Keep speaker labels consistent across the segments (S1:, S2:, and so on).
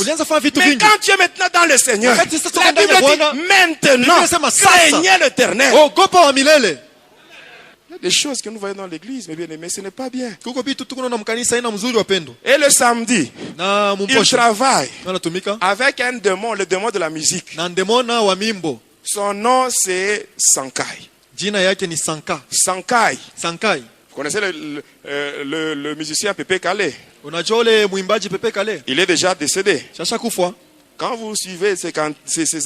S1: Mais quand tu es maintenant dans le Seigneur, la Bible dit maintenant, craignez l'Éternel. Il y a des choses que nous voyons dans l'église, mes bien-aimés, ce n'est pas bien. Et le samedi, il travaille avec un démon, le démon de la musique. Son nom c'est Sankai. Sankai. Vous connaissez le musicien Pepe Kale? Il est déjà décédé. Quand vous suivez ces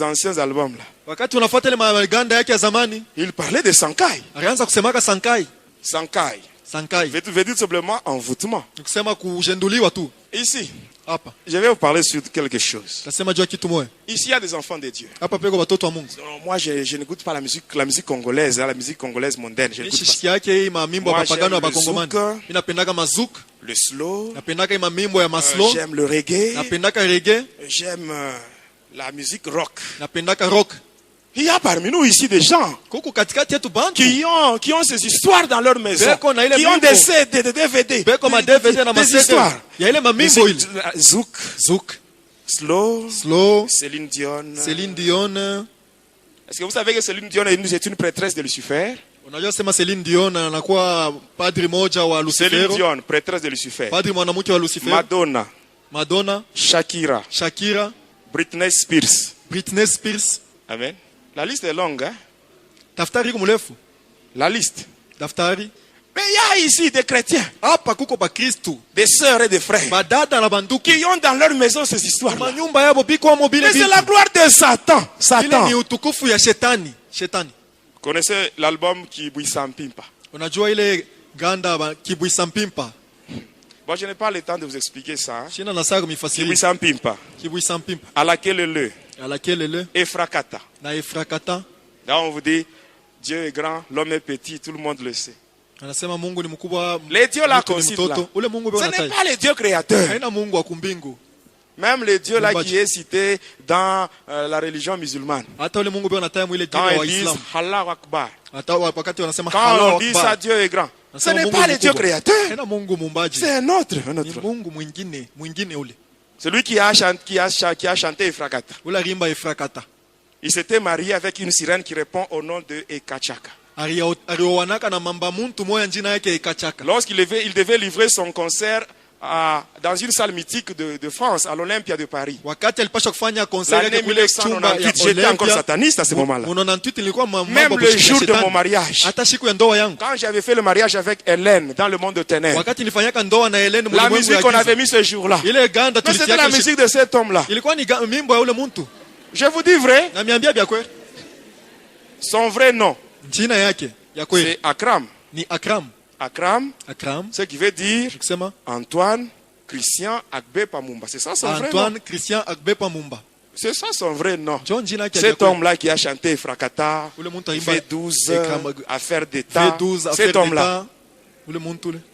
S1: anciens albums-là, il parlait de Sankai. Sankai veut dire simplement envoûtement. Ici, je vais vous parler sur quelque chose. Ici, il y a des enfants de Dieu. Moi, je n'écoute pas la musique congolaise, la musique congolaise mondaine. Je n'écoute pas. Moi, j'aime le slow, j'aime le reggae, j'aime la musique rock. Il y a parmi nous ici des gens qui ont ces histoires dans leur maison, qui ont des CD, des DVD, des histoires. Zouk, slow, Céline Dion. Est-ce que vous savez que Céline Dion est une prêtresse de Lucifer? Céline Dion, prêtresse de Lucifer. Madonna, Shakira, Britney Spears. Amen. La liste est longue, hein? La liste. Mais il y a ici des chrétiens, des sœurs et des frères, qui ont dans leur maison ces histoires. Mais c'est la gloire de Satan. Vous connaissez l'album Kibuisampimpa? Bon, je n'ai pas le temps de vous expliquer ça. Kibuisampimpa. À laquelle Efrakata. Là, on vous dit, Dieu est grand, l'homme est petit, tout le monde le sait. Les dieux là qu'on cite là, ce n'est pas les dieux créateurs. Même les dieux là qui est cité dans la religion musulmane. Quand ils disent Allah Akbar, quand on dit ça, Dieu est grand, ce n'est pas les dieux créateurs. C'est un autre. Celui qui a chanté Efrakata. Il s'était marié avec une sirène qui répond au nom de Ekachaka. Lorsqu'il devait livrer son concert dans une salle mythique de France, à l'Olympia de Paris. L'année 1998, j'étais encore sataniste à ce moment-là. Même le jour de mon mariage, quand j'avais fait le mariage avec Hélène dans le monde de ténèbres, la musique qu'on avait mis ce jour-là, mais c'était la musique de cet homme-là. Je vous dis vrai, son vrai nom, c'est Akram. Akram, ce qui veut dire Antoine Christian Agbe Pamumba. C'est ça son vrai nom. Antoine Christian Agbe Pamumba. C'est ça son vrai nom. Cet homme-là qui a chanté Frakata, V12, Affaire d'État. Cet homme-là.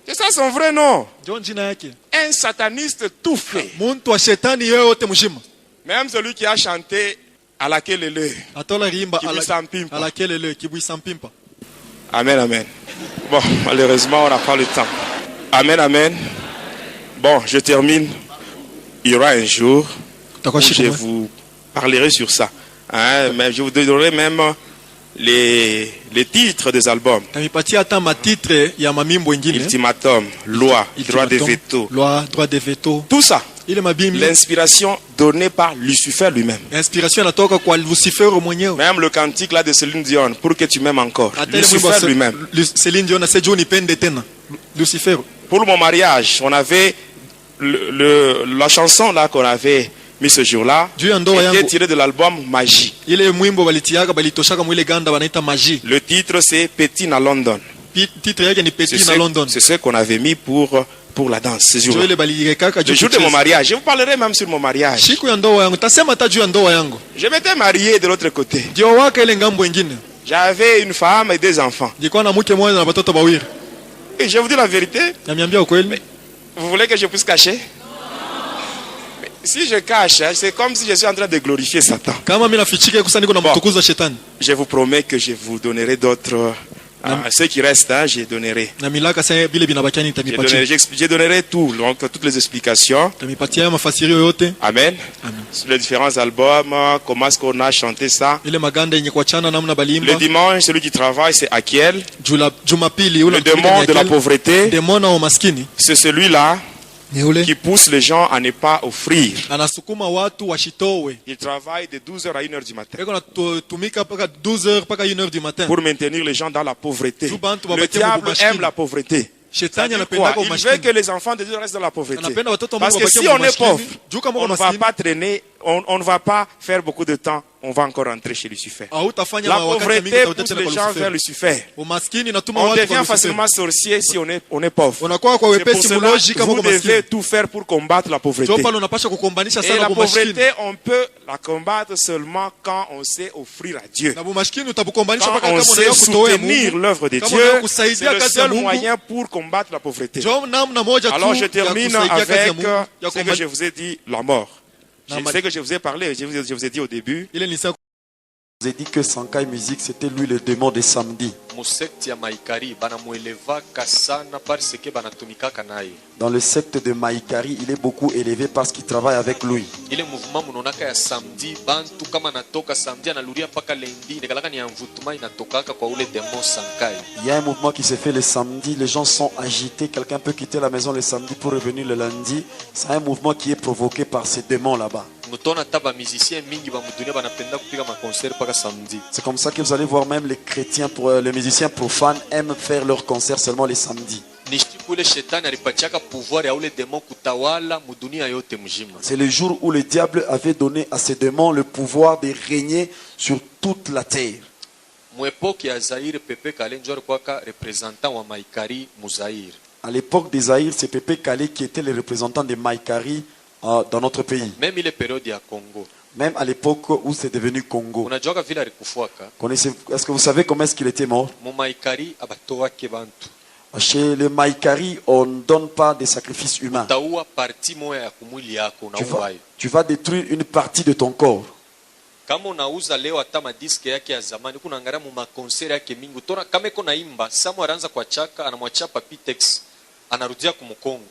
S1: C'est ça son vrai nom. Un sataniste tout fait. Même celui qui a chanté à laquelle Amen, amen. Bon, malheureusement, on n'a pas le temps. Amen, amen. Bon, je termine. Il y aura un jour où je vous parlerai sur ça. Hein, mais je vous donnerai même les titres des albums. Ultimatum, loi, droit de veto. Tout ça. L'inspiration donnée par Lucifer lui-même. Même le cantique là de Céline Dion, pour que tu m'aimes encore. Lucifer lui-même. Pour mon mariage, on avait la chanson là qu'on avait mis ce jour-là, était tirée de l'album Magie. Le titre c'est Petit à London. C'est ce qu'on avait mis pour la danse ce jour-là. Le jour de mon mariage, je vous parlerai même sur mon mariage. Je m'étais marié de l'autre côté. J'avais une femme et des enfants. Et je vous dis la vérité. Mais vous voulez que je puisse cacher? Mais si je cache, c'est comme si je suis en train de glorifier Satan. Bon, je vous promets que je vous donnerai d'autres Ce qui reste, je donnerai. Je donnerai tout, donc toutes les explications. Amen. Sur les différents albums, comment est-ce qu'on a chanté ça. Le dimanche, celui qui travaille, c'est Akiel. Le démon de la pauvreté, c'est celui-là qui pousse les gens à ne pas offrir. Il travaille de 12h à 1h du matin pour maintenir les gens dans la pauvreté. Le diable aime la pauvreté. Il veut que les enfants de Dieu restent dans la pauvreté. Parce que si on est pauvre, on ne va pas traîner, on ne va pas faire beaucoup de temps. On va encore rentrer chez Lucifer. La pauvreté pousse les gens vers Lucifer. On devient facilement sorcier si on est pauvre. C'est pour cela que vous devez tout faire pour combattre la pauvreté. Et la pauvreté, on peut la combattre seulement quand on sait offrir à Dieu. Quand on sait soutenir l'œuvre de Dieu, c'est le seul moyen pour combattre la pauvreté. Alors je termine avec ce que je vous ai dit, la mort. C'est que je vous ai parlé, je vous ai dit au début.
S2: Je vous ai dit que Sankai Music, c'était lui le démon des samedis. Dans le secte de Maïkari, il est beaucoup élevé parce qu'il travaille avec lui. Il y a un mouvement qui se fait le samedi, les gens sont agités, quelqu'un peut quitter la maison le samedi pour revenir le lundi. C'est un mouvement qui est provoqué par ces démons là-bas. C'est comme ça que vous allez voir même les chrétiens, les musiciens profanes aiment faire leurs concerts seulement les samedis. C'est le jour où le diable avait donné à ces démons le pouvoir de régner sur toute la terre. À l'époque des Zaïre, c'est Pépé Kalé qui était le représentant de Maïkari dans notre pays. Même à l'époque où c'est devenu Congo. Est-ce que vous savez comment est-ce qu'il était mort? Chez les Maïkari, on ne donne pas de sacrifices humains. Tu vas détruire une partie de ton corps. Kama unauza leo hata madiski yake ya zamani kuna ngara mu makonseri yake mingi tona kama iko naimba Samu anaanza kwa chaka anamwachia Papitex anarudia kumukongo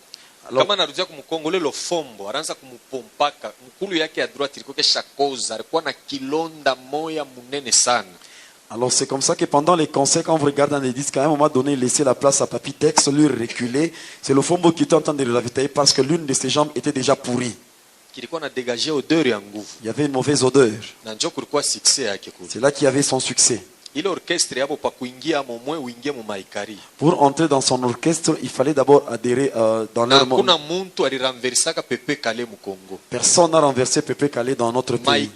S2: kama anarudia kumukongo lelo fombo anaanza kumupompaka mkulu yake ya droite ilikuwa kesha koza alikuwa na kilonda moya munene sana. Alors c'est comme ça que pendant les concerts, quand vous regardez dans les disques, à un moment donné, laisser la place à Papitex, lui reculer, c'est le fombo qui était en train de le ravitailler parce que l'une de ses jambes était déjà pourrie. Il y avait une mauvaise odeur. C'est là qu'il y avait son succès. Pour entrer dans son orchestre, il fallait d'abord adhérer dans leur monde. Personne n'a renversé Pépé Kalé dans notre pays.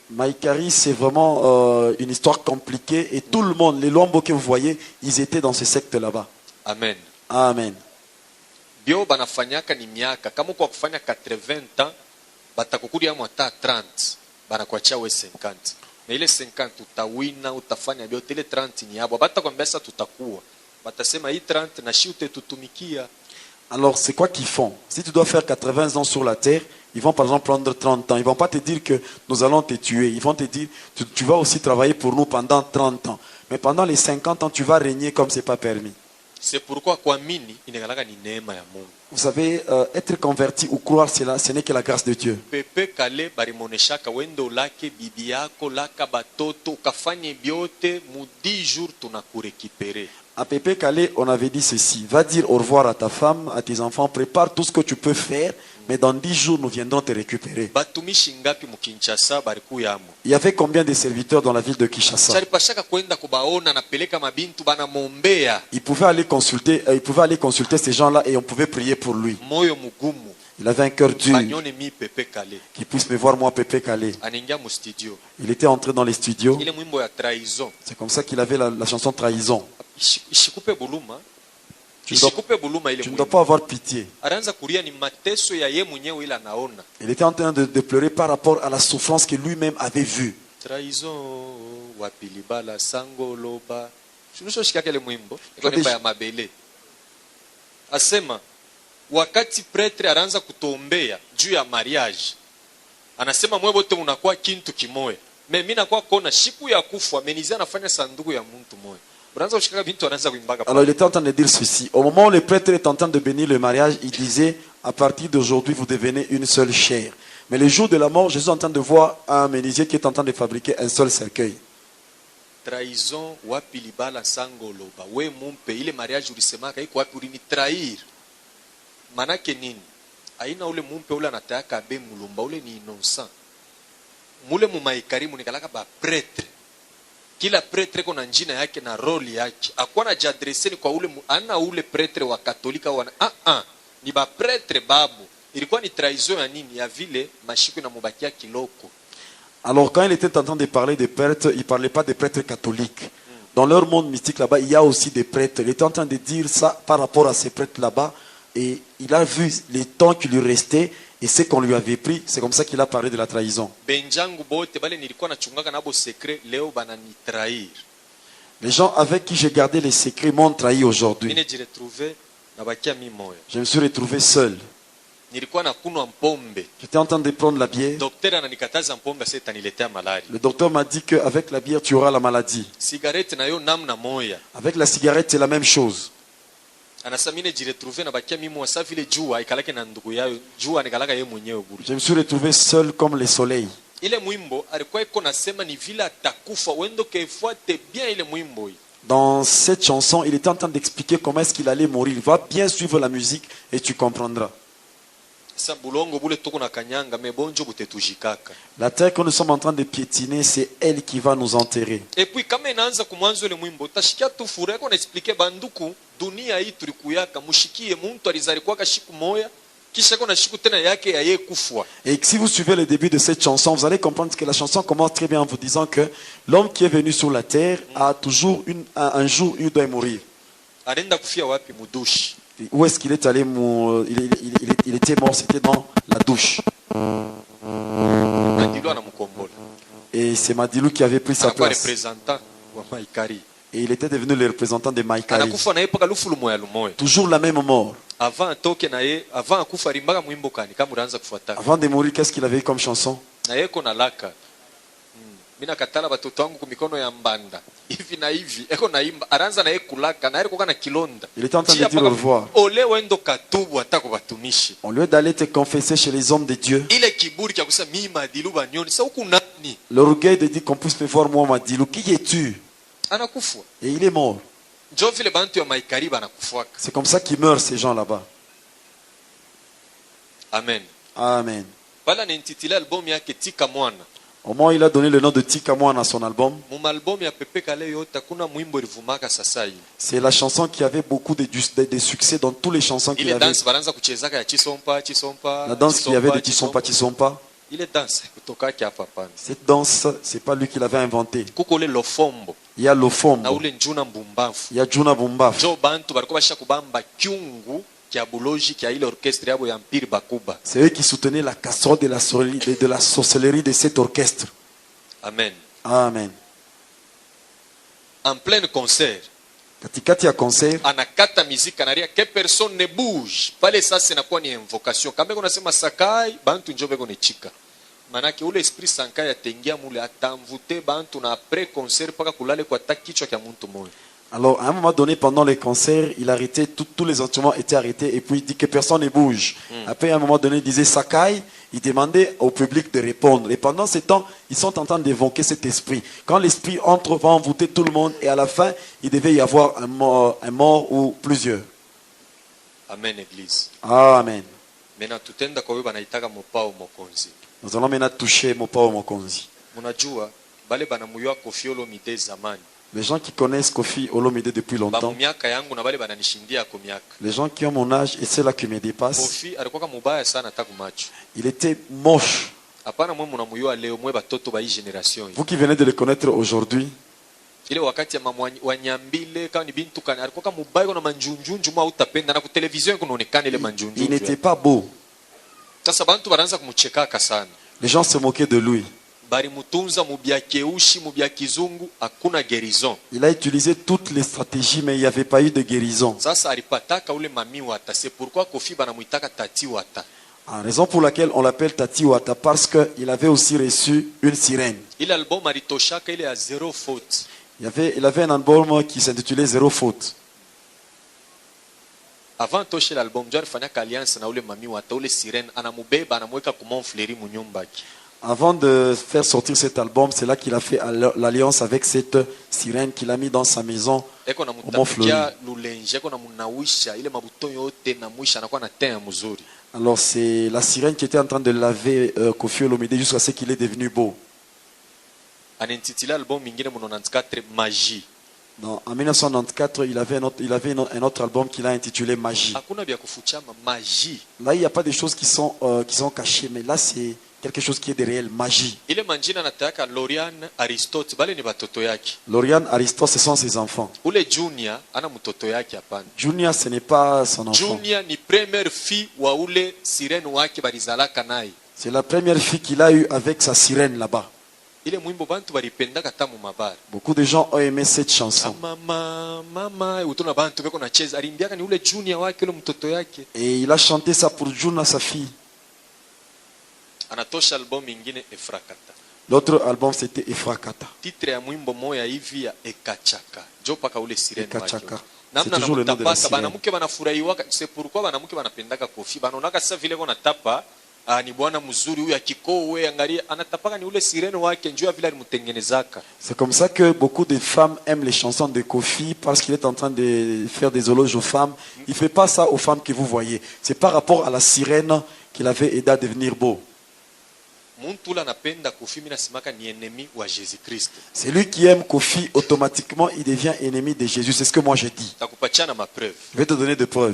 S2: Maïkari, c'est vraiment une histoire compliquée et tout le monde, les Luambo que vous voyez, ils étaient dans ce secte là-bas. Amen. Amen. Bio banafanyaka ni miaka kama kwa kufanya 80 ans batakukudia mwata 30 banakuachia we 50 na ile 50 utawina utafanya biote ile 30 ni yabo batakwambia sasa tutakuwa batasema hii 30 na shi utetutumikia. Alors c'est quoi qu'ils font? Si tu dois faire 80 ans sur la terre, ils vont par exemple prendre 30 ans. Ils vont pas te dire que nous allons te tuer. Ils vont te dire tu vas aussi travailler pour nous pendant 30 ans. Mais pendant les 50 ans, tu vas régner comme c'est pas permis. C'est pourquoi vous savez, être converti ou croire cela, ce n'est que la grâce de Dieu. À Pépé Kalé, on avait dit ceci: va dire au revoir à ta femme, à tes enfants, prépare tout ce que tu peux faire, mais dans 10 jours, nous viendrons te récupérer. Il y avait combien de serviteurs dans la ville de Kinshasa? Il pouvait aller consulter ces gens-là et on pouvait prier pour lui. Il avait un cœur dur. Qu'il puisse me voir, moi, Pépé Kalé. Il était entré dans les studios. C'est comme ça qu'il avait la chanson Trahison. Tu ne dois pas avoir pitié. Il était en train de pleurer par rapport à la souffrance que lui-même avait vue.
S3: Asema wakati pretre anaanza kutuombea juu ya mariage
S2: anasema mwe bote unakuwa kintu kimoya. Me mimi nakuwa kona siku ya kufa menizia anafanya sanduku ya mtu moya. Alors il était en train de dire ceci. Au moment où le prêtre est en train de bénir le mariage, il disait, à partir d'aujourd'hui, vous devenez une seule chair. Mais le jour de la mort, Jésus est en train de voir un menuisier qui est en train de fabriquer un seul cercueil. Trahison, wapi libala sango loba. We mumpe, ile mariage ulisemaka, iko wapi ulini trahir. Manake nini? Aina ule mumpe ule anataka abe mulumba, ule ni innocent. Mule mumaikari munikalaka ba prêtre. Kila pretre kuna njina yake na roli yake. Akuwa na jadreseni kwa ule ana ule pretre wa katolika wana. Ni ba pretre babu. Ilikuwa ni trahison ya nini? Ya vile mashiku na mubakia kiloko. Alors quand il était en train de parler des prêtres, il ne parlait pas des prêtres catholiques. Dans leur monde mystique là-bas, il y a aussi des prêtres. Il était en train de dire ça par rapport à ces prêtres là-bas. Et il a vu les temps qui lui restaient. Et ce qu'on lui avait pris, c'est comme ça qu'il a parlé de la trahison. Les gens avec qui j'ai gardé les secrets m'ont trahi aujourd'hui. Je me suis retrouvé seul. J'étais en train de prendre la bière. Le docteur m'a dit qu'avec la bière, tu auras la maladie. Avec la cigarette, c'est la même chose. Je me suis retrouvé seul comme le soleil. Dans cette chanson, il était en train d'expliquer comment est-ce qu'il allait mourir. Il va bien suivre la musique et tu comprendras. La terre que nous sommes en train de piétiner, c'est elle qui va nous enterrer. Et puis, et si vous suivez le début de cette chanson, vous allez comprendre que la chanson commence très bien en vous disant que l'homme qui est venu sur la terre a toujours un jour il doit mourir. Où est-ce qu'il est allé mourir? Il était mort, c'était dans la douche. Et c'est Madilou qui avait pris sa place. Et il était devenu le représentant de Maïkari. Toujours la même mort. Avant de mourir, qu'est-ce qu'il avait comme chanson? Il était en train de dire au revoir. Au lieu d'aller te confesser chez les hommes de Dieu, l'orgueil de dire qu'on puisse me voir moi, Madilou, qui es-tu? Et il est mort. C'est comme ça qu'ils meurent ces gens là-bas. Amen. Amen. Au moins, il a donné le nom de Tika Mwana à son album. C'est la chanson qui avait beaucoup de succès dans toutes les chansons qu'il avait. La danse qu'il y avait de Tisompa Tisompa. Cette danse, c'est pas lui qui l'avait inventée. Il y a l'ofombo. Il y a Juna Bumbaf. C'est eux qui soutenaient la casserole de la sorcellerie de cet orchestre. Amen. Amen. En plein concert, katikati ya concert, anakata muziki anaria que personne ne bouge. Pale sasa inakuwa ni invocation. Kama unasema sakai, bantu njobe kone chika. Manake ule esprit sankai atengia mule atamvute bantu na après concert paka kulale kwa takichwa kya muntu moyo. Alors, à un moment donné, pendant les concerts, il arrêtait, tous les instruments étaient arrêtés, et puis il dit que personne ne bouge. Après, à un moment donné, il disait Sakai, il demandait au public de répondre. Et pendant ce temps, ils sont en train d'évoquer cet esprit. Quand l'esprit entre, va envoûter tout le monde, et à la fin, il devait y avoir un mort ou plusieurs. Amen, Église. Amen. Nous allons maintenant toucher Mopao Mokonzi. Les gens qui connaissent Kofi Olomide depuis longtemps, les gens qui ont mon âge et ceux-là qui me dépassent, il était moche. Vous qui venez de le connaître aujourd'hui, il n'était pas beau. Les gens se moquaient de lui. Il a utilisé toutes les stratégies, mais il n'y avait pas eu de guérison. En raison pour laquelle on l'appelle Tati Wata, parce qu'il avait aussi reçu une sirène.
S3: Il album alitoshaka ile ya zero faute.
S2: Il avait un album qui s'intitulait Zéro faute.
S3: Avant toshe l'album, Dieu alifanya alliance na ule mami Wata, ule sirène anamubeba anamweka kumonfleri munyumbaki.
S2: Avant de faire sortir cet album, c'est là qu'il a fait l'alliance avec cette sirène qu'il a mis dans sa maison au Mont-Fleury. Alors c'est la sirène qui était en train de laver Koffi Olomide jusqu'à ce qu'il est devenu beau. Non, en 1994, il avait un autre album qu'il a intitulé Magie. Là, il n'y a pas de choses qui sont cachées, mais là, c'est quelque chose qui est de réel, magie. Lauriane, Aristote, ce sont ses enfants. Junior, ce n'est pas son enfant. C'est la première fille qu'il a eue avec sa sirène là-bas. Beaucoup de gens ont aimé cette chanson. Et il a chanté ça pour Juna, sa fille. L'autre album c'était Efrakata. Ekachaka. C'est toujours le nom de la sirène.
S3: C'est pourquoi banamuke banapendaka Koffi banaonaka sa vile konatapa ni bwana mzuri huyu akikowe angalia anatapaka ni ule sirene wake njoo vile alimtengenezaka.
S2: C'est comme ça que beaucoup de femmes aiment les chansons de Koffi parce qu'il est en train de faire des éloges aux femmes. Il fait pas ça aux femmes que vous voyez. C'est par rapport à la sirène qu'il avait aidé à devenir beau. C'est lui qui aime Koffi, automatiquement il devient ennemi de Jésus. C'est ce que moi je dis. Je vais te donner des preuves.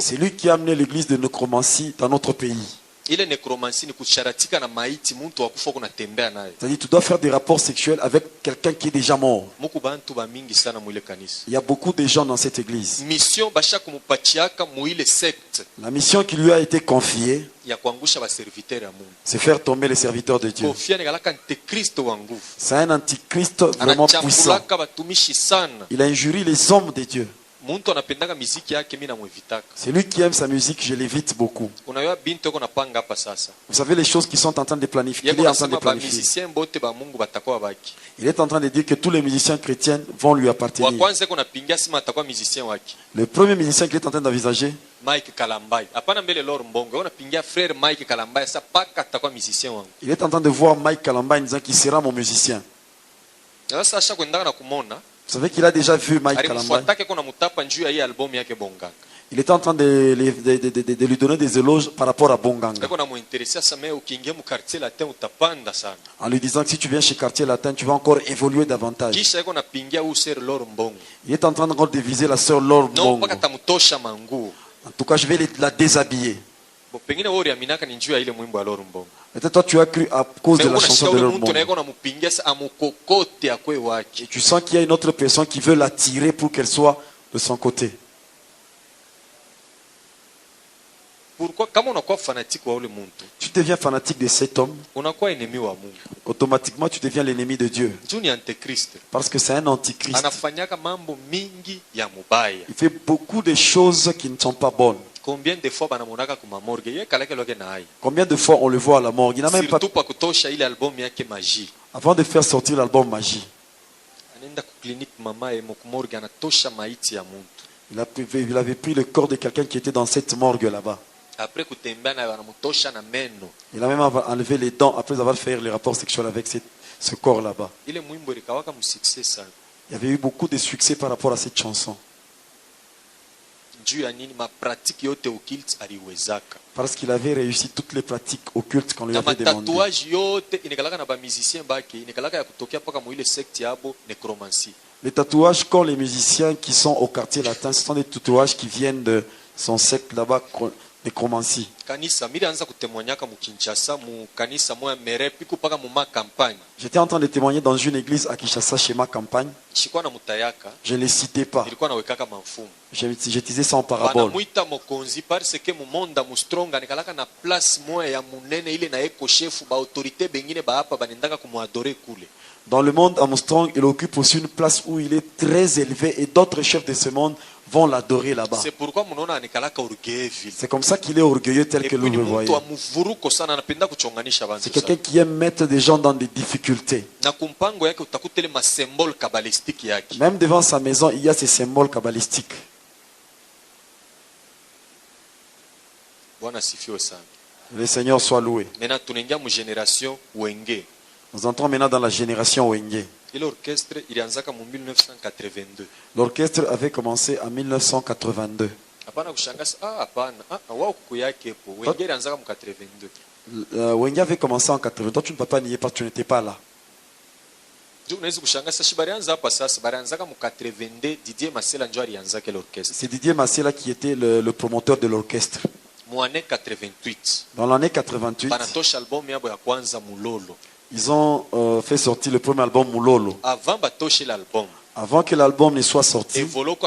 S2: C'est lui qui a amené l'église de nécromancie dans notre pays. C'est-à-dire tu dois faire des rapports sexuels avec quelqu'un qui est déjà mort. Il y a beaucoup de gens dans cette église. La mission qui lui a été confiée, c'est faire tomber les serviteurs de Dieu. C'est un antichrist vraiment puissant. Il a injurié les hommes de Dieu. C'est lui qui aime sa musique, je l'évite beaucoup. Vous savez les choses qui sont en train de planifier. Il est en train de planifier. Il est en train de dire que tous les musiciens chrétiens vont lui appartenir. Le premier musicien qu'il est en train d'envisager, il est en train de voir Mike Kalamba en disant qu'il sera mon musicien. Vous savez qu'il a déjà vu Mike Kalamba. Il était en train de lui donner des éloges par rapport à Bonganga. En lui disant que si tu viens chez Quartier Latin, tu vas encore évoluer davantage. Il est en train de viser la sœur Laure Mbongo. En tout cas, je vais la déshabiller. Peut-être toi tu as cru à cause de la chanson de Laure Mbongo. Et tu sens qu'il y a une autre personne qui veut l'attirer pour qu'elle soit de son côté. Tu deviens fanatique de cet homme, automatiquement tu deviens l'ennemi de Dieu. Parce que c'est un antichrist. Il fait beaucoup de choses qui ne sont pas bonnes. Combien de fois on le voit à la morgue? Il n'a même pas... Avant de faire sortir l'album Magie, il avait pris le corps de quelqu'un qui était dans cette morgue là-bas. Il a même enlevé les dents après avoir fait les rapports sexuels avec ce corps là-bas. Il y avait eu beaucoup de succès par rapport à cette chanson. Parce qu'il avait réussi toutes les pratiques occultes qu'on lui avait demandées. Les tatouages qu'ont les musiciens qui sont au quartier latin, ce sont des tatouages qui viennent de son secte là-bas, nécromancie. J'étais en train de témoigner dans une église à Kinshasa chez ma campagne. Je ne les citais pas. Je disais ça en parabole. Dans le monde, Armstrong, il occupe aussi une place où il est très élevé et d'autres chefs de ce monde vont l'adorer là-bas. C'est comme ça qu'il est orgueilleux tel que vous le voyez. C'est quelqu'un qui aime mettre des gens dans des difficultés. Même devant sa maison, il y a ces symboles kabbalistiques. Le Seigneur soit loué. Nous entrons maintenant dans la génération Wenge. L'orchestre avait commencé en 1982. Wenge avait commencé en 82. Toi, tu ne peux pas nier parce que tu n'étais pas là. C'est Didier Massela qui était le promoteur de l'orchestre. Dans l'année 88, ils ont fait sortir le premier album Mulolo. Avant que l'album ne soit sorti, Evoloko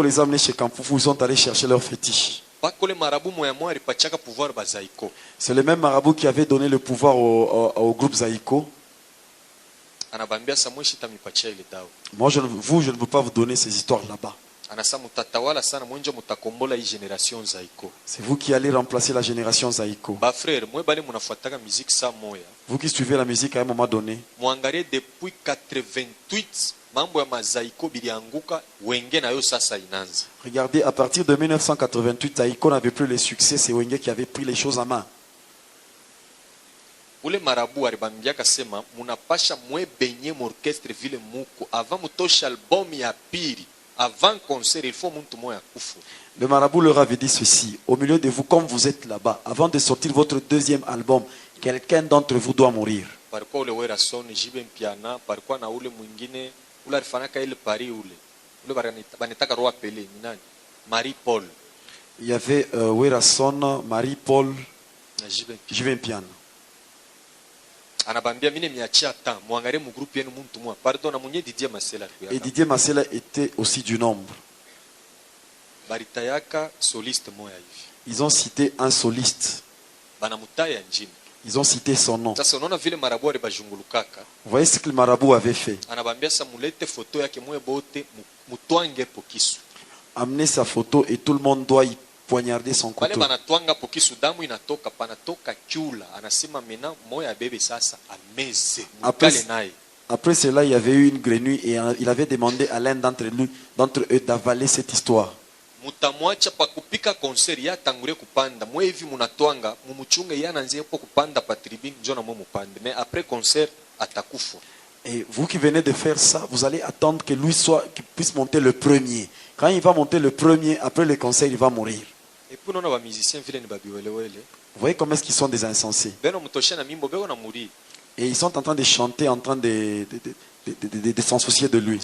S2: les a amenés chez Kamfufu, ils sont allés chercher leur fétiche. C'est le même marabout qui avait donné le pouvoir au groupe Zaïko. Moi, je ne veux pas vous donner ces histoires là-bas. C'est vous qui allez remplacer la génération Zaïko. Vous qui suivez la musique à un moment donné.
S3: Depuis 88,
S2: regardez, à partir de 1988, Zaïko n'avait plus le succès. C'est Wenge qui avait pris les choses en main.
S3: Ule marabu alibambia kasema munapasha mwebenye orchestre vile muko avant mutosha album ya pili. Avant concert, il faut muntu moya kufu.
S2: Le marabout leur avait dit ceci: au milieu de vous, comme vous êtes là-bas, avant de sortir votre deuxième album, quelqu'un d'entre vous doit mourir.
S3: Parikuwa ule wera son jibe mpiana, parikuwa na ule mwingine ule alifanaka ile pari ule banetaka roa pele ni nani? Marie Paul.
S2: Il y avait Werason, Marie Paul, jibe mpiana.
S3: Anabambia mine miachia ta muangalie mu groupe yenu muntu mwa pardon na munye Didier Massela.
S2: Et Didier Massela était aussi du nombre.
S3: Baritayaka soliste moya hivi.
S2: Ils ont cité un soliste.
S3: Banamutaya njini.
S2: Ils ont cité son nom.
S3: Sasa unaona vile marabu alibajungulukaka.
S2: Vous voyez ce que le marabout avait fait?
S3: Anabambia sa mulete photo yake mwe bote mutwange pokisu.
S2: Amenez sa photo et tout le monde doit y poignarder son couteau. Après cela, il y avait eu une grenouille et il avait demandé à l'un d'entre eux d'avaler cette histoire. Et vous qui venez de faire ça, vous allez attendre que lui qu'il puisse monter le premier. Quand il va monter le premier, après le concert, il va mourir. Vous voyez comment est-ce qu'ils sont des insensés. Et ils sont en train de chanter, en train de s'en soucier de lui.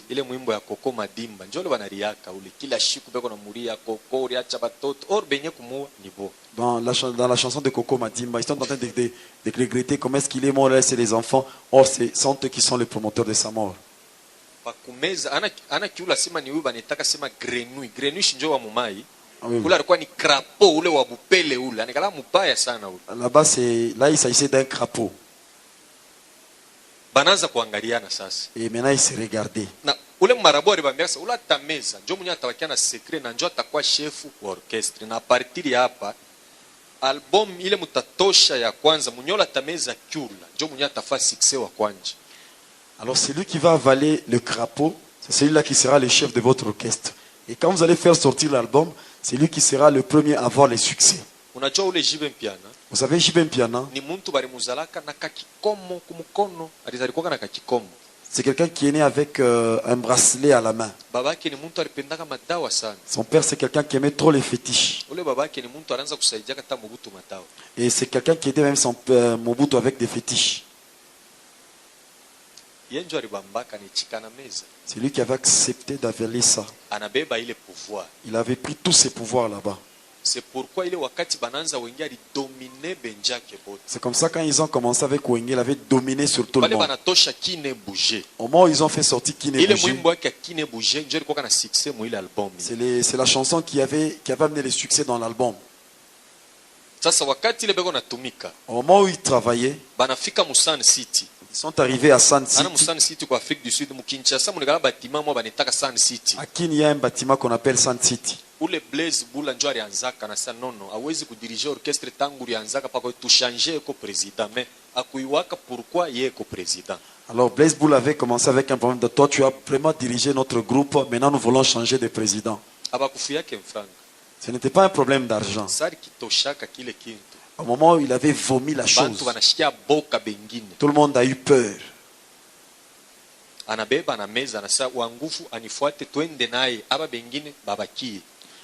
S2: Dans la chanson de Coco Madimba, ils sont en train de regretter comment est-ce qu'il est mort, là c'est les enfants. Or, ce sont eux qui sont les promoteurs de sa mort. Là-bas, là, il s'agissait d'un crapaud. Et maintenant, il s'est regardé.
S3: Ule marabu alibambia sasa ula tameza ndio mwenye atawakia na secret na ndio atakuwa chef wa orchestre na partir hapa album ile mutatosha ya kwanza munyola tameza kyula ndio mwenye atafa succès wa kwanza.
S2: Alors c'est lui qui va avaler le crapaud, c'est celui-là qui sera le chef de votre orchestre. Et quand vous allez faire sortir l'album, c'est lui qui sera le premier à avoir les succès.
S3: Unajua ule jibe mpiana?
S2: Vous savez jibe mpiana?
S3: Ni muntu balimuzalaka na kakikomo kumukono, alizalikuwa na kakikomo.
S2: C'est quelqu'un qui est né avec un bracelet à la main. Son père, c'est quelqu'un qui aimait trop les fétiches. Et c'est quelqu'un qui aidait même son père Mobutu avec des fétiches. C'est lui qui avait accepté d'avaler ça. Il avait pris tous ses pouvoirs là-bas.
S3: C'est pourquoi il est wakati bananza Wenge ali dominer benjake bote.
S2: C'est comme ça quand ils ont commencé avec Wenge, il avait dominé sur tout le monde.
S3: Banatosha Kine Bouger.
S2: Au moment où ils ont fait sortir Kine Bouger.
S3: Ile mwimbo wake Kine Bouger ndio ilikuwa na succès mu ile album.
S2: C'est la chanson qui avait amené le succès dans l'album. Au moment où ils travaillaient, ils sont arrivés à Sun City. À qui il y a un bâtiment qu'on appelle Sun City.
S3: Ule Blaise Bula njo alianzaka na sasa nono hawezi kudirige orchestre tangu alianzaka pako tuchanger ko président mais akuiwaka pourquoi yeye ko président.
S2: Alors Blaise Bula avait commencé avec un problème de toi tu as vraiment dirigé notre groupe maintenant nous voulons changer de président.
S3: Abakufuyake mfranga.
S2: Ce n'était pas un problème d'argent.
S3: Sari kitoshaka kile kintu.
S2: Au moment où il avait vomi la chose, tout le monde a eu peur.
S3: Anabeba na meza na sa wangufu anifuate twende naye aba bengine babakie.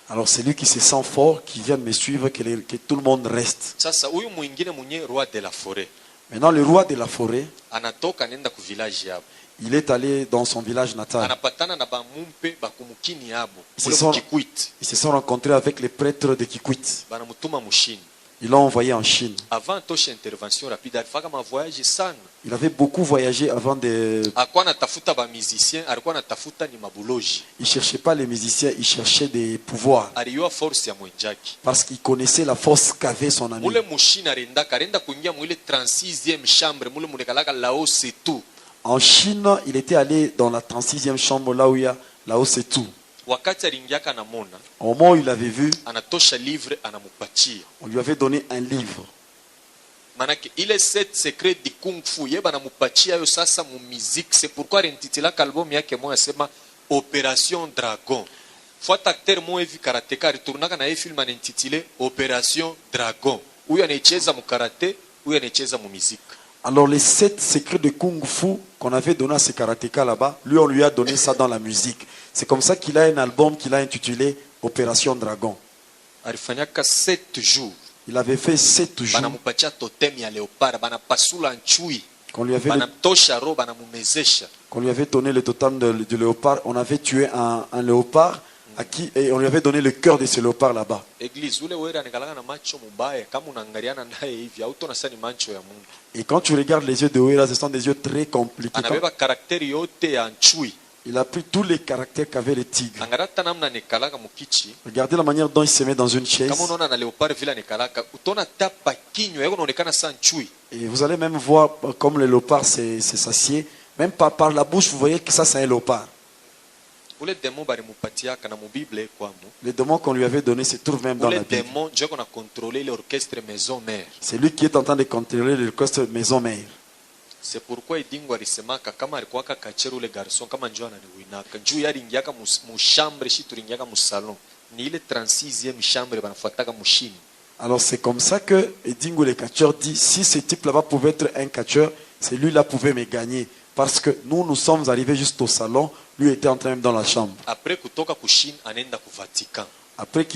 S2: Alors c'est lui qui se sent fort, qui vient me suivre, que tout le monde reste.
S3: Sasa huyu mwingine mwenye roi de la forêt.
S2: Maintenant le roi de la forêt,
S3: anatoka nenda ku village yabo.
S2: Il est allé dans son village natal.
S3: Anapatana na ba mumpe ba kumukini yabo.
S2: Ils se sont rencontrés avec les prêtres de Kikwit.
S3: Banamutuma mushini.
S2: Ils l'ont envoyé en Chine.
S3: Avant tosha intervention rapide, alifaka ma voyage sana.
S2: Il avait beaucoup voyagé avant de.
S3: Alikuwa anatafuta ba musiciens, alikuwa anatafuta ni mabuloji.
S2: Il cherchait pas les musiciens, il cherchait des pouvoirs.
S3: Aliyua force ya mwenjaki.
S2: Parce qu'il connaissait la force qu'avait son ami.
S3: Mule mushina arenda kuingia mwile 36e chambre, mule munekalaka Lao Setu.
S2: En Chine, il était allé dans la 36e chambre là où il y a Lao Setu. Au moment où il avait vu, on lui avait donné un livre.
S3: C'est pourquoi il intitula l'album yake moya sema Opération Dragon. Fois acteur mo evi karateka retournaka na film intitulé Opération Dragon. Huyo anacheza mu karaté, huyo anacheza mu musique.
S2: Alors les 7 secrets de Kung Fu qu'on avait donné à ces karatékas là-bas, lui on lui a donné ça dans la musique. C'est comme ça qu'il a un album qu'il a intitulé Opération Dragon. Il avait fait 7 jours. Qu'on lui avait donné le totem de léopard. On avait tué un léopard à qui, et on lui avait donné le cœur de ce léopard là-bas. Et quand tu regardes les yeux de Ouera, ce sont des yeux très compliqués. Il a pris tous les caractères qu'avait le tigre. Regardez la manière dont il se met dans une chaise. Et vous allez même voir comme le léopard s'assied. Même par la bouche, vous voyez que ça c'est un léopard. Les démons qu'on lui avait donnés se trouvent même dans la Bible. C'est lui qui est en train de contrôler l'orchestre maison-mère.
S3: C'est pourquoi Idingo alisemaka kama alikuwa kachero ule garçon kama njoo ananiwinaka njoo yaringiaka mu chambre shi turingiaka mu salon ni ile 36e chambre banafuataka mushini.
S2: Alors c'est comme ça que Idingo le catcheur dit si ce type là-bas pouvait être un catcheur, c'est lui là pouvait me gagner parce que nous sommes arrivés juste au salon, lui était en train même dans la chambre.
S3: Après kutoka ku Chine anenda ku Vatican.
S2: Après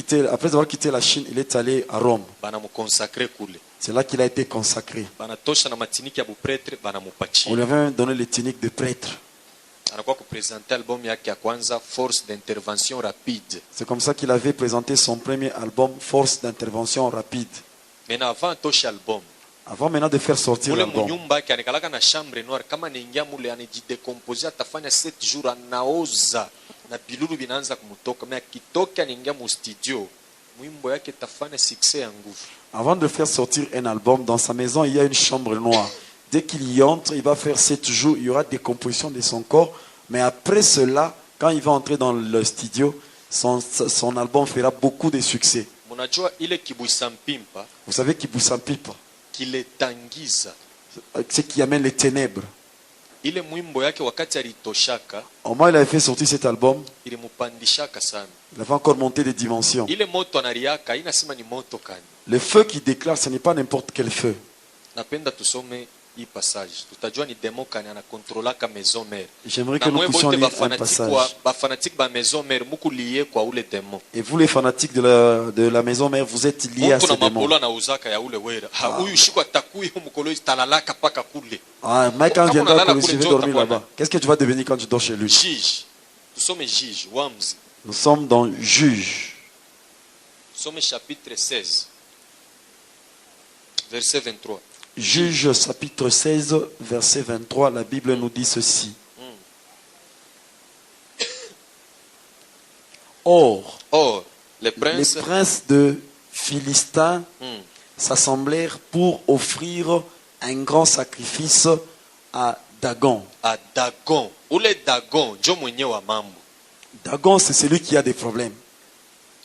S2: avoir quitté la Chine, il est allé à Rome.
S3: Banamukonsacrer kule.
S2: C'est là qu'il a été consacré. On lui avait donné les tuniques de prêtre. C'est comme ça qu'il avait présenté son premier album, Force d'intervention rapide. Avant maintenant de faire sortir l'album.
S3: Na bilulu binaanza kumutoka mais akitoka anaingia mu studio mwimbo yake tafanya succès ya nguvu.
S2: Avant de faire sortir un album dans sa maison, il y a une chambre noire. Dès qu'il y entre, il va faire 7 jours, il y aura des compositions de son corps, mais après cela, quand il va entrer dans le studio, son album fera beaucoup de succès.
S3: Munajua ile kibuisampimpa.
S2: Vous savez kibuisampimpa?
S3: Kiletangiza.
S2: C'est qui amène les ténèbres.
S3: Ile mwimbo yake wakati alitoshaka.
S2: Au moment où il avait fait sortir cet album,
S3: il mupandishaka sana.
S2: Il avait encore monté de dimensions.
S3: Ile moto anariaka inasema ni moto kani.
S2: Le feu qui déclare, ce n'est pas n'importe quel feu.
S3: Napenda tusome hii passage. Tutajua ni demo kani anakontrolaka maison mère.
S2: J'aimerais que nous puissions lire un passage.
S3: Ba fanatique ba maison mère muku lié kwa ule demo.
S2: Et vous les fanatiques de la maison mère, vous êtes liés à ce démon. Ah, Mike, quand viendra que je vais dormir là-bas, qu'est-ce que tu vas devenir quand tu dors chez lui?
S3: Juge. Nous sommes juges.
S2: Nous sommes dans Juge.
S3: Nous sommes chapitre 16, verset 23.
S2: Juge chapitre 16, verset 23, la Bible nous dit ceci. Or,
S3: les princes
S2: de Philistins s'assemblèrent pour offrir un grand sacrifice à Dagon.
S3: À Dagon. Ule Dagon, njo mwenye wa mambo.
S2: Dagon, c'est celui qui a des problèmes.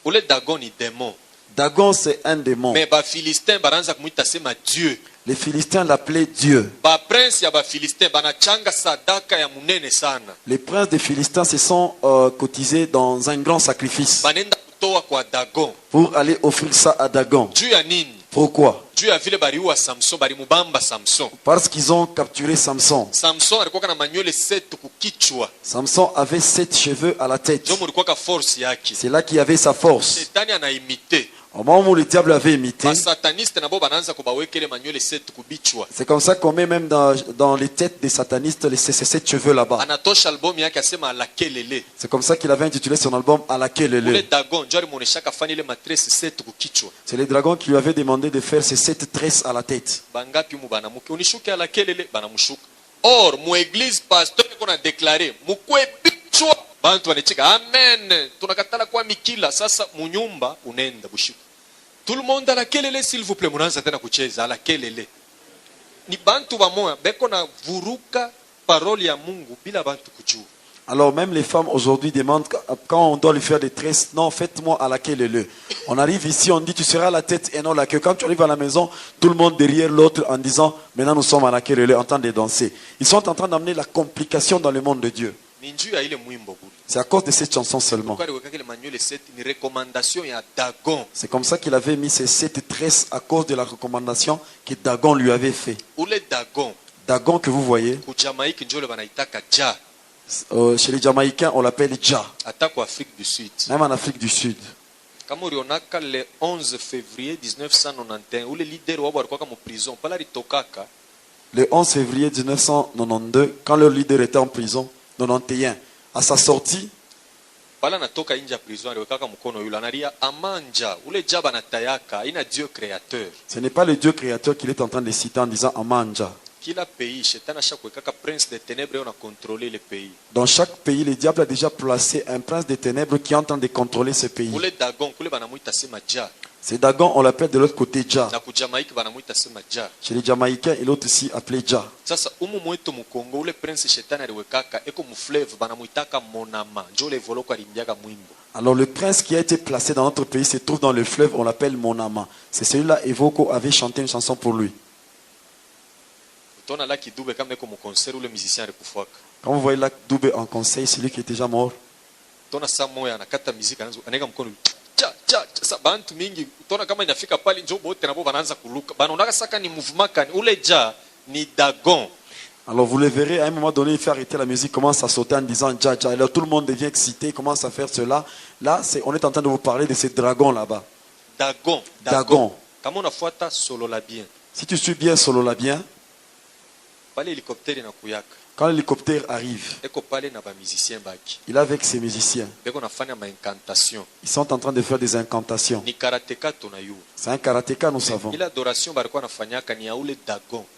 S3: Ule Dagon ni démon.
S2: Dagon, c'est un démon.
S3: Mais ba Philistins baranza kumuita sema Dieu.
S2: Les Philistins l'appelaient Dieu.
S3: Ba prince ya ba Philistins banachanga sadaka ya munene sana.
S2: Les princes des Philistins se sont cotisés dans un grand sacrifice.
S3: Banenda kutoa kwa Dagon.
S2: Pour aller offrir ça à Dagon.
S3: Dieu ya nini?
S2: Pourquoi?
S3: Dieu ya vile bariua Samson, bari mubamba Samson.
S2: Parce qu'ils ont capturé Samson.
S3: Samson alikuwa na manywele 7 kukichwa.
S2: Samson avait 7 cheveux à la tête.
S3: Ndio mulikuwa ka force yake.
S2: C'est là qu'il avait sa force.
S3: Shetani anaimite.
S2: Au moment où le diable avait imité, c'est comme ça qu'on met même dans les têtes des satanistes ces 7 cheveux là-bas. C'est comme ça qu'il avait intitulé son album Alakelele. C'est les dragons qui lui avaient demandé de faire ces 7 tresses à la tête.
S3: Or, mon église pasteur qu'on a déclaré, bantu wanacheka amen, tunakatala kwa mikila sasa munyumba unaenda bushiku. Tout le monde à la kelele s'il vous plaît, munaanza tena kucheza à la kelele. Ni bantu bamoya beko na vuruka parole ya Mungu bila bantu kujua.
S2: Alors même les femmes aujourd'hui demandent quand on doit lui faire des tresses, non, faites-moi à la kelele. On arrive ici, on dit tu seras à la tête et non la queue. Quand tu arrives à la maison, tout le monde derrière l'autre en disant maintenant nous sommes à la kelele en train de danser. Ils sont en train d'amener la complication dans le monde de Dieu. C'est à cause de cette chanson seulement. C'est comme ça qu'il avait mis ces 7 tresses à cause de la recommandation que Dagon lui avait fait. Dagon que vous voyez, chez les Jamaïcains on l'appelle Dja. Même en Afrique du Sud.
S3: Le 11 février 1991,
S2: le 11 février 1992, quand leur leader était en prison, 91, à sa sortie, ce n'est pas le Dieu créateur qu'il est en train de citer en disant Amanja. Dans chaque pays, le diable a déjà placé un prince des ténèbres qui est en train de contrôler ce pays. C'est Dagon, on l'appelle de l'autre côté Dja. Chez les Jamaïcains, il est aussi appelé Dja. Alors le prince qui a été placé dans notre pays se trouve dans le fleuve, on l'appelle Monama. C'est celui-là, Evoko avait chanté une chanson pour lui. Quand vous voyez Lac Dube en conseil, c'est lui qui est déjà mort. Alors vous le verrez, à un moment donné, il fait arrêter la musique, commence à sauter en disant Dja Dja. Alors tout le monde devient excité, commence à faire cela. Là, on est en train de vous parler de ces dragons là-bas. Dagon. Si tu suis bien Sololabien, quand l'hélicoptère arrive, il est avec ses musiciens. Ils sont en train de faire des incantations. C'est un karatéka, nous savons.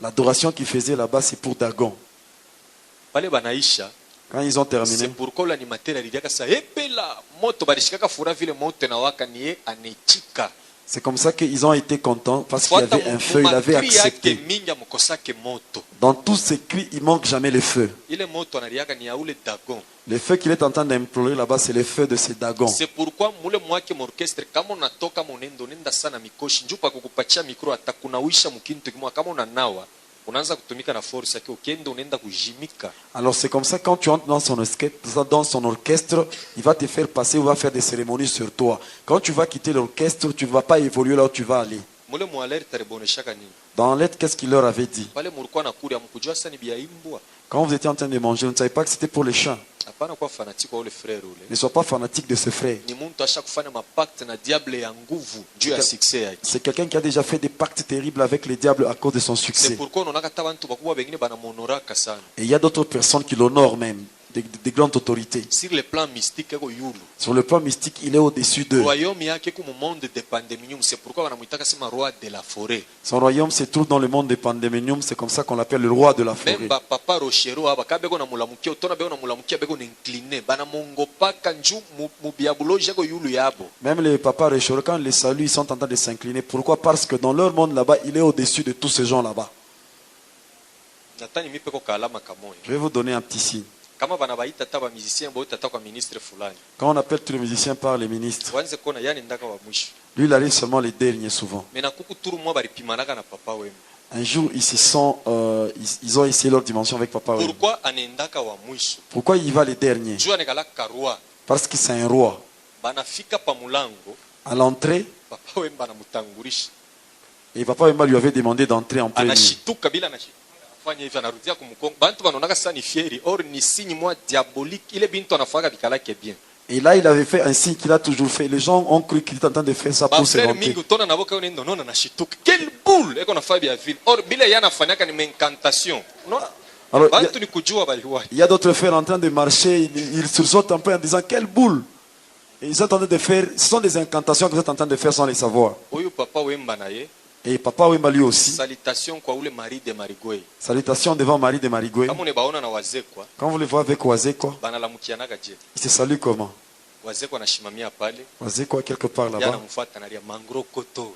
S2: L'adoration qu'ils faisaient là-bas, c'est pour Dagon. Quand ils ont terminé, c'est comme ça qu'ils ont été contents parce qu'il y avait un feu, il avait accepté. Dans tous ces cris, il ne manque jamais le feu. Le feu qu'il est en train d'implorer là-bas, c'est le feu de ces Dagons.
S3: C'est pourquoi
S2: alors c'est comme ça quand tu entres dans son orchestre, il va te faire passer ou va faire des cérémonies sur toi. Quand tu vas quitter l'orchestre, tu ne vas pas évoluer là où tu vas aller. Dans l'être, qu'est-ce qu'il leur avait dit? Quand vous étiez en train de manger, vous ne savez pas que c'était pour les chiens. Ne sois pas fanatique de ce frère. C'est quelqu'un qui a déjà fait des pactes terribles avec le diable à cause de son succès. Et il y a d'autres personnes qui l'honorent même. des grandes autorités.
S3: Sur le plan mystique,
S2: sur le plan mystique, il est au-dessus d'eux.
S3: C'est pourquoi on a roi de la forêt.
S2: Son royaume se trouve dans le monde des Pandémonium, c'est comme ça qu'on l'appelle le roi de la forêt. Même les papas Rochero, quand ils les saluent, ils sont en train de s'incliner. Pourquoi? Parce que dans leur monde là-bas, il est au-dessus de tous ces gens là-bas. Je vais vous donner un petit signe. Quand on appelle tous les musiciens par les ministres, lui il arrive seulement les derniers souvent. Un jour ils ont essayé leur dimension avec Papa Wemba. Pourquoi il va les derniers? Parce que c'est un roi. À l'entrée, et Papa Wemba lui avait demandé d'entrer en premier. Et là, il avait fait un signe qu'il a toujours fait. Les gens ont cru qu'il était en train de faire ça pour se vanter. Alors, il y a d'autres frères en train de marcher, ils sursautent un peu en disant quelle boule. Et ils sont en train de faire, ce sont des incantations que vous êtes en train de faire sans les savoir. Et Papa Wemba lui aussi.
S3: Salutation de Marigwe.
S2: Salutation devant Marie de Marigwe. Quand vous les voyez avec Wazekwa, il se salue comment? Wazekwa quelque part là-bas.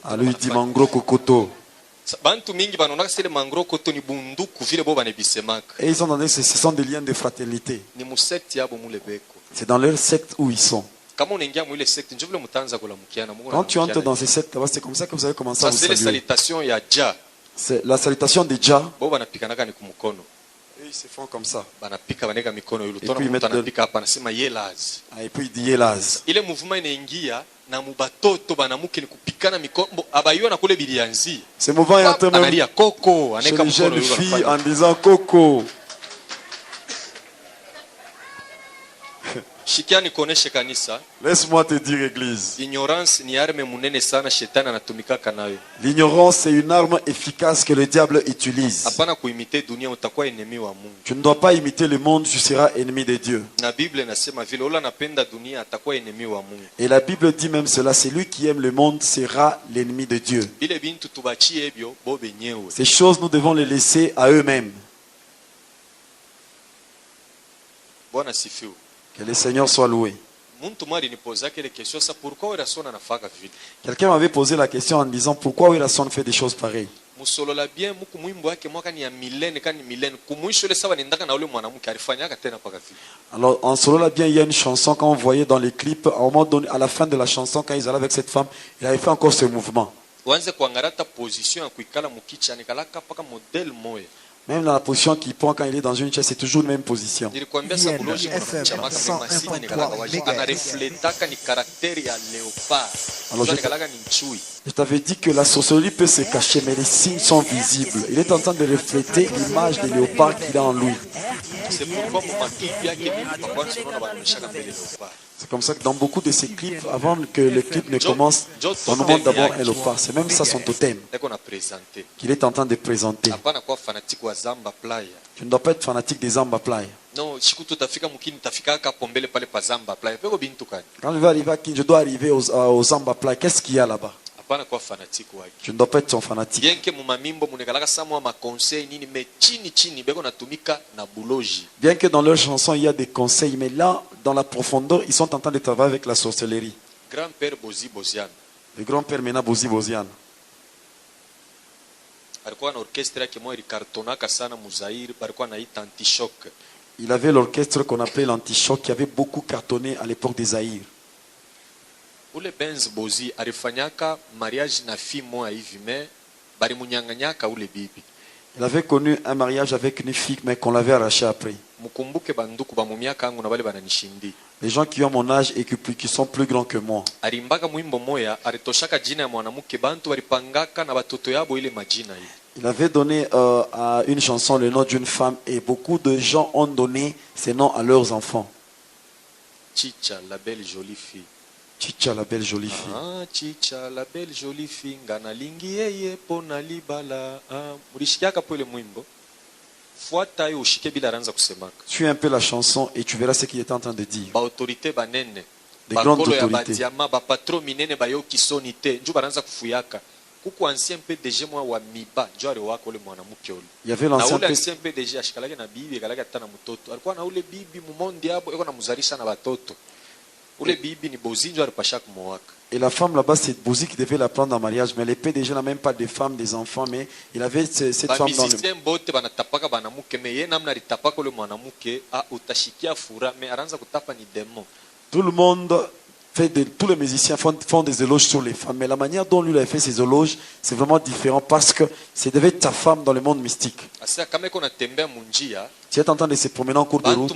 S2: Ah, lui il dit Mangro Kokoto. Et ils sont dans ce sont des liens de fraternité. C'est dans leur secte où ils sont. Quand tu entres dans ces sectes, c'est comme ça que vous avez commencé à vous saluer. C'est la salutation de Jah. Et ils se font comme ça. Et puis ils mettent et puis il dit Yelaz. Ce mouvement est en train même chez les jeunes filles en disant Coco. Laisse-moi te dire, église. L'ignorance est une arme efficace que le diable utilise. Tu ne dois pas imiter le monde, tu seras ennemi de Dieu. Et la Bible dit même cela, celui qui aime le monde sera l'ennemi de Dieu. Ces choses, nous devons les laisser à eux-mêmes. Que le Seigneur soit loué. Quelqu'un m'avait posé la question en disant pourquoi Werason fait des choses pareilles. Alors en solo bien, il y a une chanson quand on voyait dans les clips, à un moment donné, à la fin de la chanson, quand ils allaient avec cette femme, il avait fait encore ce mouvement. Même dans la position qu'il prend quand il est dans une chaise, c'est toujours la même position. Je t'avais dit que la sorcellerie peut se cacher, mais les signes sont visibles. Il est en train de refléter l'image de léopard qu'il a en lui. C'est comme ça que dans beaucoup de ces clips, avant que le clip ne commence, on nous montre d'abord un léopard. C'est même ça son totem qu'il est en train de présenter. Tu ne dois pas être fanatique des Zamba Playa. Quand je vais arriver à Kin, je dois arriver aux Zamba Playa. Qu'est-ce qu'il y a là-bas? Tu ne dois pas être son fanatique. Bien que dans leurs chansons il y a des conseils, mais là, dans la profondeur, ils sont en train de travailler avec la sorcellerie. Le grand-père Mena Bozi Bozian. Il avait l'orchestre qu'on appelait l'Antichoc, qui avait beaucoup cartonné à l'époque des Zaïre.
S3: Ule Benz Bozi alifanyaka mariage na fille moja hivi mais balimunyanganyaka ule bibi.
S2: Il avait connu un mariage avec une fille mais qu'on l'avait arraché après.
S3: Mukumbuke banduku ba mumiaka yangu na bale bananishindi.
S2: Les gens qui ont mon âge et qui sont plus grands que moi.
S3: Alimbaka mwimbo moya alitoshaka jina ya mwanamke bantu walipangaka na batoto yabo ile majina hii.
S2: Il avait donné à une chanson le nom d'une femme et beaucoup de gens ont donné ces noms à leurs enfants.
S3: Chicha, la belle jolie fille.
S2: Chicha, la belle jolie fille.
S3: Ah, Chicha, la belle jolie fille. Ngana lingi yeye pona libala. Ah, mulishikiaka po ile mwimbo.
S2: Suis un peu la chanson et tu verras ce qu'il est en train de dire. Des grandes autorités. Il y avait l'ancien PDG. Et la femme là-bas, c'est Bozi qui devait la prendre en mariage. Mais les PDG n'a même pas de femmes, des enfants. Mais il avait cette femme dans le... Tout le monde tous les musiciens font des éloges sur les femmes. Mais la manière dont lui a fait ses éloges, c'est vraiment différent parce que c'est devait être ta femme dans le monde mystique. Tu es en train de se promener en cours de route.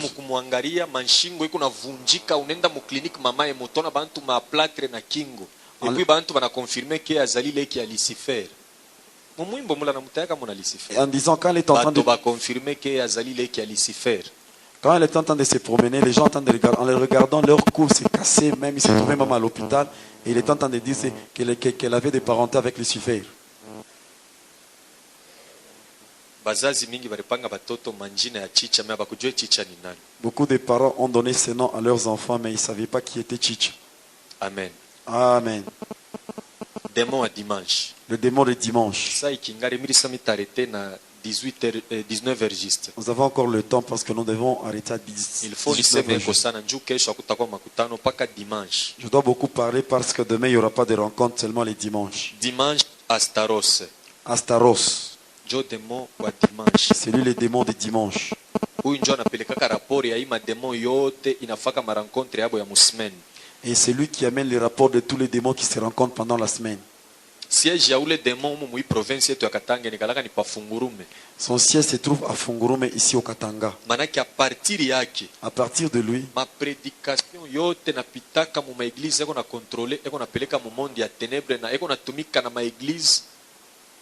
S2: En disant quand elle est en train de... Quand elle est en train de se promener, les gens entendent en les regardant, leur cou s'est cassé, même ils se trouvaient même à l'hôpital. Et il est en train de dire qu'elle avait des parentés avec Lucifer. Beaucoup de parents ont donné ce nom à leurs enfants, mais ils ne savaient pas qui était Chicha.
S3: Amen.
S2: Amen.
S3: Démon à dimanche.
S2: Le démon de dimanche.
S3: 19h juste.
S2: Nous avons encore le temps parce que nous devons arrêter à 10.
S3: Il faut Je
S2: dois beaucoup parler parce que demain il n'y aura pas de rencontre, seulement les dimanches.
S3: Dimanche, Astaros.
S2: Astaros.
S3: C'est
S2: lui le démon de dimanche. Et c'est lui qui amène les rapports de tous les démons qui se rencontrent pendant la semaine. Son siège se trouve à Fungurume, ici au Katanga. À partir de lui,
S3: ma prédication yote napitaka mu maeglise eko na contrôler eko napeleka mu monde ya ténèbres na eko natumika na maeglise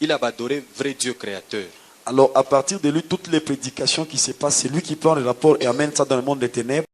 S3: il a adoré vrai Dieu créateur.
S2: Alors à partir de lui, toutes les prédications qui se passent, c'est lui qui prend le rapport et amène ça dans le monde des ténèbres.